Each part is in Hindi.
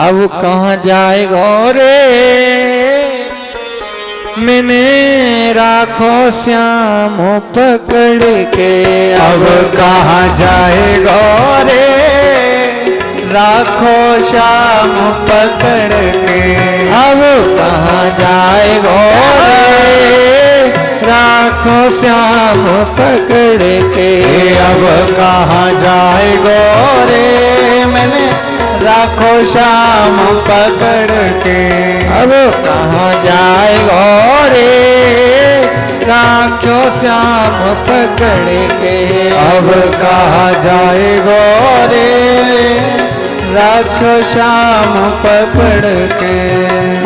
अब कहाँ जाएगा रे मैंने राखो श्याम पकड़ के। अब कहाँ जाएगा रे राखो श्याम पकड़ के। अब कहाँ जाएगा रे राखो श्याम पकड़ के। अब कहाँ जाएगा रे मैंने राखो श्याम पकड़ के। अब कहाँ जाएगा रे राखो श्याम पकड़ के। अब कहाँ जाएगा रे राखो श्याम पकड़ के।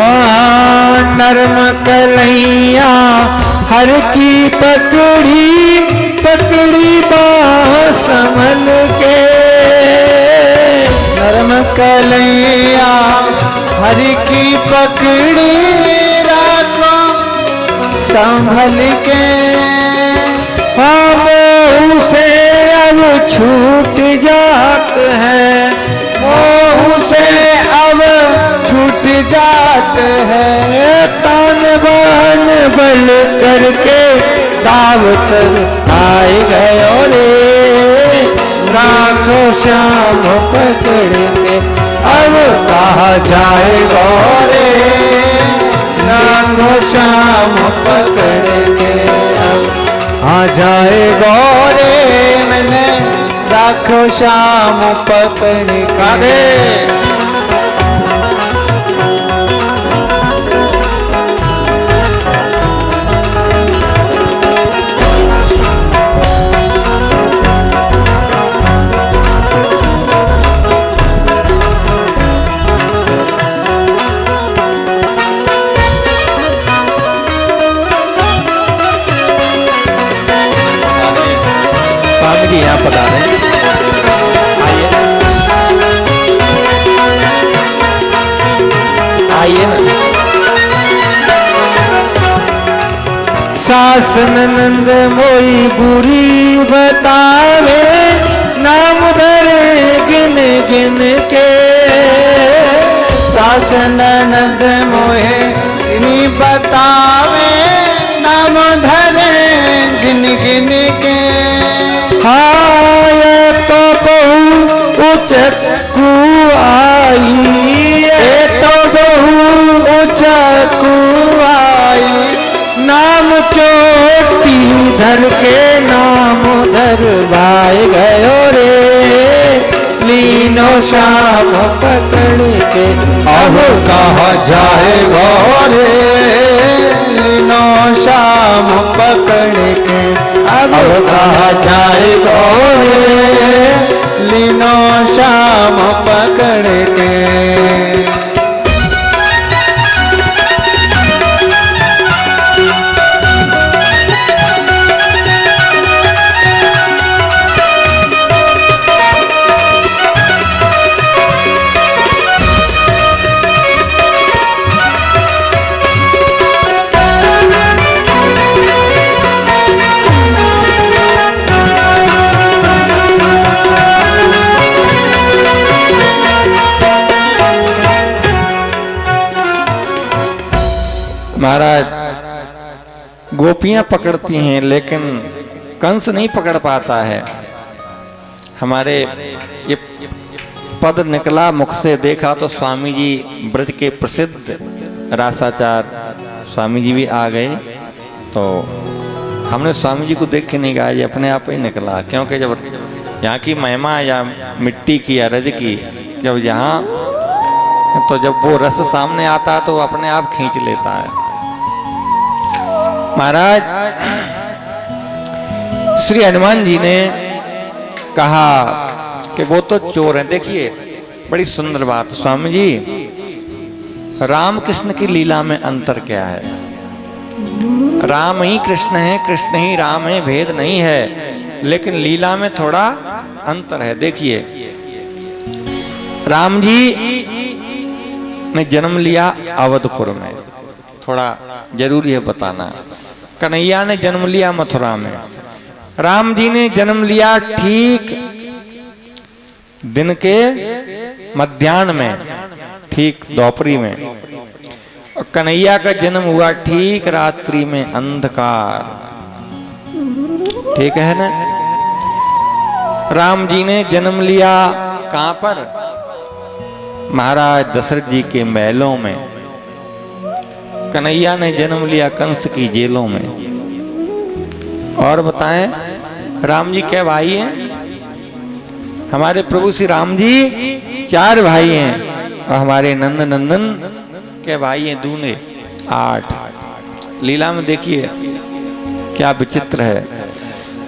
हाँ नरम कलैया हर की पकड़ी पकड़ी बाह संभल के। नरम कलैया हरि की पकड़ी राखो संभल के। हम उसे अब छूट जात है मोह से अब छूट जात है। तान बान बल करके दावत आए गयो रे राखो श्याम पकड़ के। अब कहाँ जाएगा रे राखो श्याम पकड़ के। अब आ जाएगा रे मैंने राखो श्याम पकड़ के। स्वामी जी यहाँ पता रहे आइए आइए ना। सास ननंद मोई बुरी बतावे नाम धरे गिन गिन के। सास ननद मोहे इन्हीं बतावे नाम धरे गिन गिन के। हाँ ये तो बहु उचक्कू आई ये तो बहु उचक्कू आई। नाम चोटी धर के नाम धर भाई गयो रे लीनो श्याम पकड़ के। अब कहाँ जाएगा रे लीनो श्याम पकड़ के। अब कहाँ जाएगा रे लीनो श्याम पकड़ के। महाराज गोपियां पकड़ती हैं लेकिन कंस नहीं पकड़ पाता है। हमारे ये पद निकला मुख से देखा तो स्वामी जी ब्रज के प्रसिद्ध रासाचार स्वामी जी भी आ गए। तो हमने स्वामी जी को देख के नहीं कहा, ये अपने आप ही निकला। क्योंकि जब यहाँ की महिमा या मिट्टी की या रज की जब यहाँ तो जब वो रस सामने आता है तो वो अपने आप खींच लेता है। महाराज श्री हनुमान जी ने कहा कि वो तो चोर हैं। देखिए बड़ी सुंदर बात स्वामी जी, राम कृष्ण की लीला में अंतर क्या है? राम ही कृष्ण है, कृष्ण ही राम है, भेद नहीं है, लेकिन लीला में थोड़ा अंतर है। देखिए राम जी ने जन्म लिया अवधपुर में, थोड़ा जरूरी है बताना। कन्हैया ने जन्म लिया मथुरा में। राम जी ने जन्म लिया ठीक दिन के मध्याह्न में, ठीक दोपहरी में, और कन्हैया का जन्म हुआ ठीक रात्रि में अंधकार। ठीक है ना। राम जी ने जन्म लिया कहां पर? महाराज दशरथ जी के महलों में। कन्हैया ने जन्म लिया कंस की जेलों में। और बताएं, राम जी क्या भाई हैं? हमारे प्रभु श्री राम जी 4 भाई हैं, और हमारे नंद नंदन के भाई हैं दूने 8। लीला में देखिए क्या विचित्र है।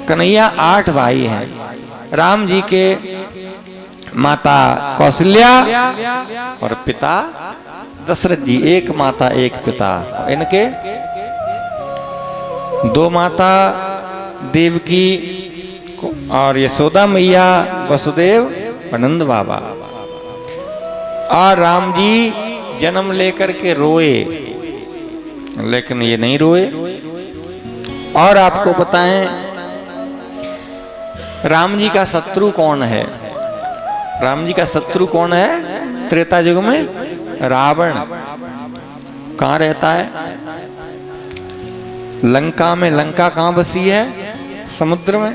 कन्हैया 8 भाई हैं। राम जी के माता कौशल्या और पिता दशरथ जी, एक माता एक पिता। इनके 2 माता देवकी और यशोदा मैया, वसुदेव और नंद बाबा। और राम जी जन्म लेकर के रोए, लेकिन ये नहीं रोए। और आपको बताएं, राम जी का शत्रु कौन है? राम जी का शत्रु कौन है? त्रेता युग में रावण। कहां रहता है? लंका में। लंका कहां बसी है? समुद्र में।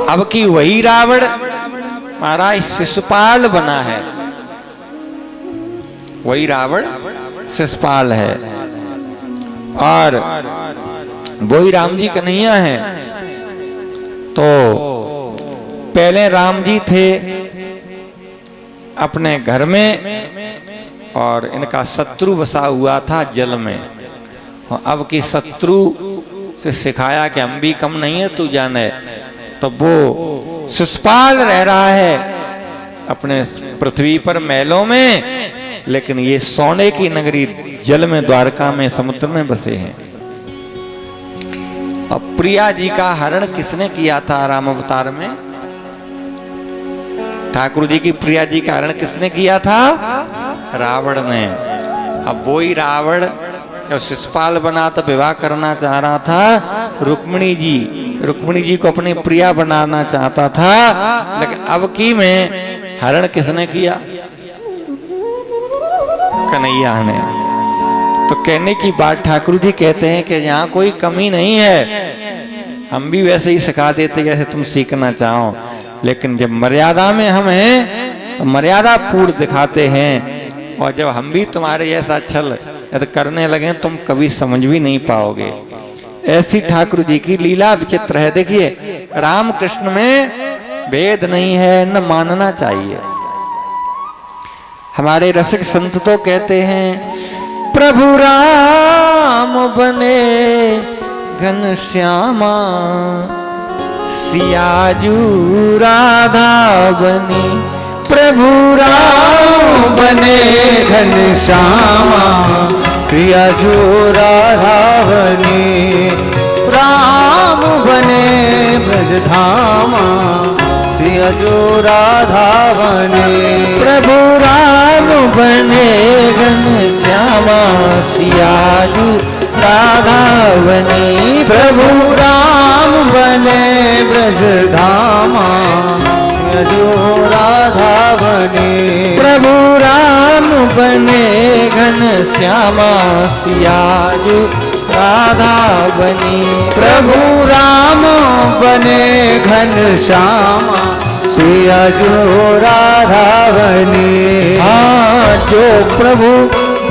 अब की वही रावण महाराज शिशुपाल बना है। वही रावण शिशुपाल है, और वही राम जी कन्हैया है। तो पहले राम जी थे अपने घर में, और इनका शत्रु बसा हुआ था जल में। और अब की शत्रु से सिखाया कि हम भी कम नहीं है, तू जाने। तो वो शिशुपाल रह रहा है अपने पृथ्वी पर महलों में, लेकिन ये सोने की नगरी जल में, द्वारका में, समुद्र में बसे हैं। और प्रिया जी का हरण किसने किया था राम अवतार में? ठाकुर जी की प्रिया जी का हरण किसने किया था? रावण ने। अब वही रावण जब शिशुपाल बना तो विवाह करना चाह रहा था रुक्मिणी जी को अपनी प्रिया बनाना चाहता था, लेकिन अब की में हरण किसने किया? कन्हैया ने। तो कहने की बात, ठाकुर जी कहते हैं कि यहाँ कोई कमी नहीं है, हम भी वैसे ही सिखा देते जैसे तुम सीखना चाहो, लेकिन जब मर्यादा में हम हैं तो मर्यादा पूर्ण दिखाते हैं। और जब हम भी तुम्हारे जैसा छल यदि करने लगे तुम कभी समझ भी नहीं पाओगे। ऐसी ठाकुर जी की लीला विचित्र है। देखिए, राम कृष्ण में भेद नहीं है, न मानना चाहिए। हमारे रसिक संत तो कहते हैं, प्रभु राम बने घनश्यामा, सियाजू राधा बनी। प्रभु राम बने घनश्यामा, सियाजू राधा बनी। राम बने ब्रजधामा, सियाजू राधा बनी। प्रभु राम बने घनश्यामा, सियाजू राधा बनी। प्रभु राम बने ब्रजधामा, सियाजू राधा बनी। प्रभु राम बने घनश्यामा, सियाजू राधा बनी। प्रभु राम बने घनश्यामा, सियाजू राधा बनी। हाँ, जो प्रभु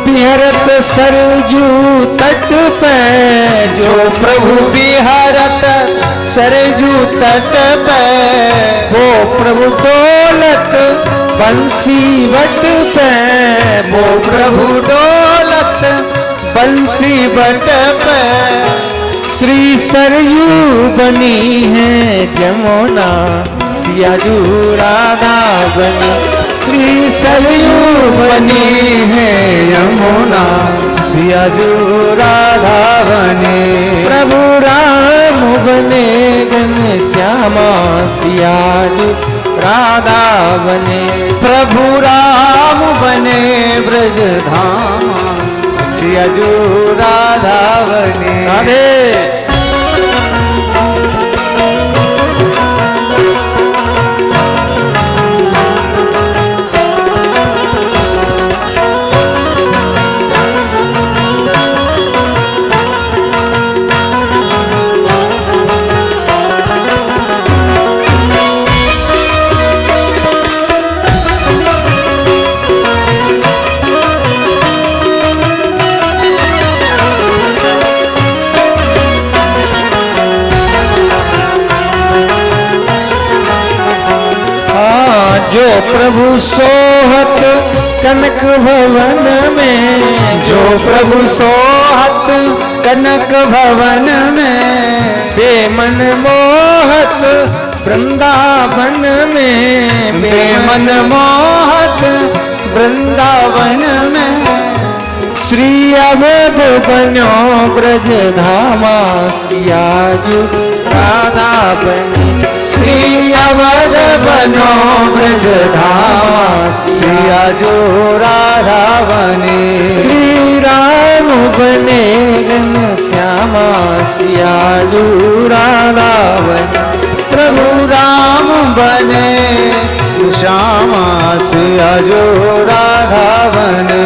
बिहरत सरजू तट पे, जो प्रभु बिहरत सरजू तट पे, वो प्रभु डोलत बंसी बट पे। वो प्रभु डोलत बंसी बट पे। श्री सरयू बनी है जमुना, सियाजू राधा बनी। श्री सरयू बनी है यमुना, सियाजू राधा बनी। प्रभु राम बने घनश्यामा, सियाजू राधा बने। प्रभु राम बने ब्रजधामा, सियाजू राधा बनी। राधे। कनक भवन में, जो प्रभु सोहत कनक भवन में, बेमन मोहत वृंदावन में, बेमन मोहत वृंदावन में, श्री अवध बनो ब्रज धामा, सियाजू राधा बनी, श्री अवध बनो ब्रज धामा, सिया जो राधा बने, श्री राम बने घन श्यामा, सियाजू राधा बनी, प्रभु राम बने श्यामा, सिया जो राधा बने।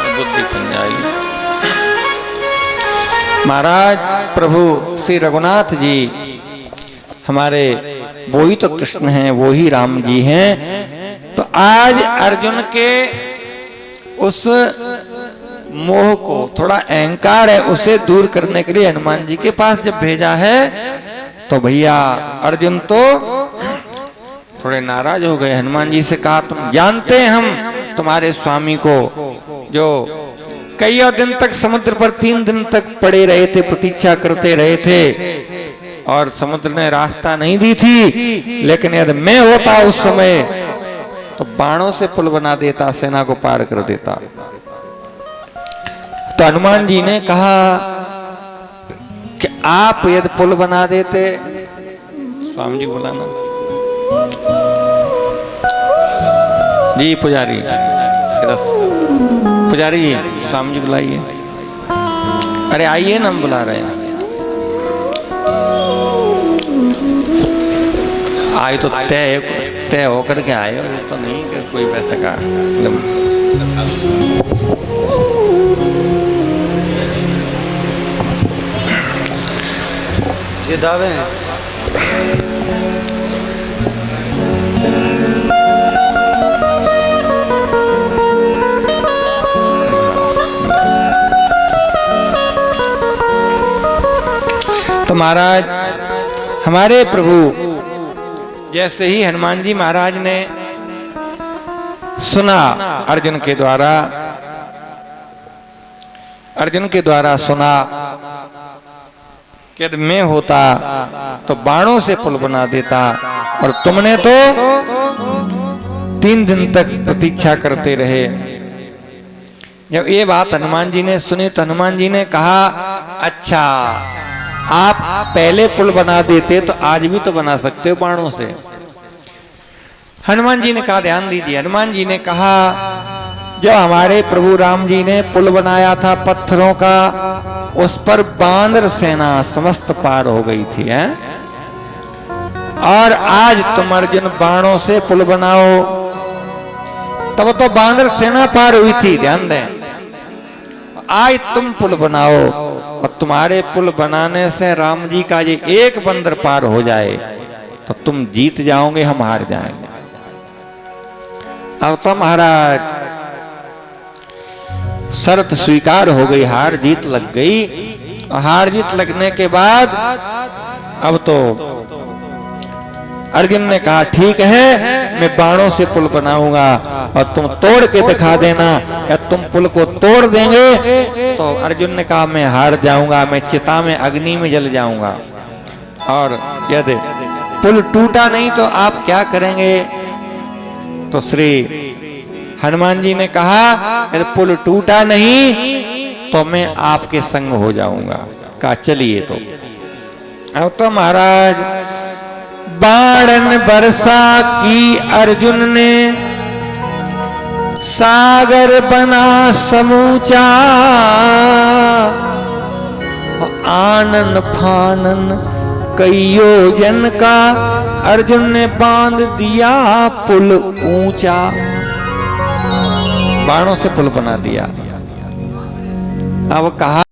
बुद्धि बन जाएगी। महाराज प्रभु श्री रघुनाथ जी हमारे वो ही तो कृष्ण हैं, वो ही राम जी हैं। तो आज अर्जुन के उस मोह को, थोड़ा अहंकार है, उसे दूर करने के लिए हनुमान जी के पास जब भेजा है तो भैया अर्जुन तो थोड़े नाराज हो गए। हनुमान जी से कहा तुम जानते हैं हम तुम्हारे स्वामी को, जो कई दिन तक समुद्र पर 3 दिन तक पड़े रहे थे, प्रतीक्षा करते रहे थे और समुद्र ने रास्ता नहीं दी थी, लेकिन यदि मैं होता उस समय तो बाणों से पुल बना देता, सेना को पार कर देता। तो हनुमान जी ने कहा कि आप यदि पुल बना देते, स्वामी जी बुलाना जी, पुजारी पुजारी जी, स्वामी जी बुलाइए। अरे आइए ना, हम बुला रहे हैं। आए तो तय होकर के आए, तो नहीं कि कोई वैसे का ये दावे हैं। तो महाराज हमारे प्रभु जैसे ही हनुमान जी महाराज ने सुना अर्जुन के द्वारा सुना कि यदि मैं होता तो बाणों से पुल बना देता, और तुमने तो 3 दिन तक प्रतीक्षा करते रहे। जब ये बात हनुमान जी ने सुनी तो हनुमान जी ने कहा अच्छा, आप पहले पुल बना देते तो आज भी तो बना सकते हो बाणों से। हनुमान जी ने कहा ध्यान दीजिए, हनुमान जी ने कहा जो हमारे प्रभु राम जी ने पुल बनाया था पत्थरों का, उस पर बानर सेना समस्त पार हो गई थी, है? और आज तुम अर्जुन बाणों से पुल बनाओ, तब तो बानर सेना पार हुई थी, ध्यान दें। आज तुम पुल बनाओ और तुम्हारे पुल बनाने से राम जी का ये एक बंदर पार हो जाए तो तुम जीत जाओगे, हम हार जाएंगे। अब तो महाराज शर्त स्वीकार हो गई, हार जीत लग गई। और हार जीत लगने के बाद अब तो अर्जुन ने कहा ठीक है, मैं बाणों से पुल बनाऊंगा और तुम तोड़ के दिखा देना, या तुम पुल को तोड़ देंगे तो अर्जुन ने कहा मैं हार जाऊंगा, मैं चिता में अग्नि में जल जाऊंगा। और यदि पुल टूटा नहीं तो आप क्या करेंगे? तो श्री हनुमान जी ने कहा यदि पुल टूटा नहीं तो मैं आपके संग हो जाऊंगा। कहा चलिए। तो अब तो महाराज बाणन बरसा की अर्जुन ने, सागर बना समूचा, आनन फानन कई योजन का अर्जुन ने बांध दिया पुल ऊंचा, बाणों से पुल बना दिया। अब कहा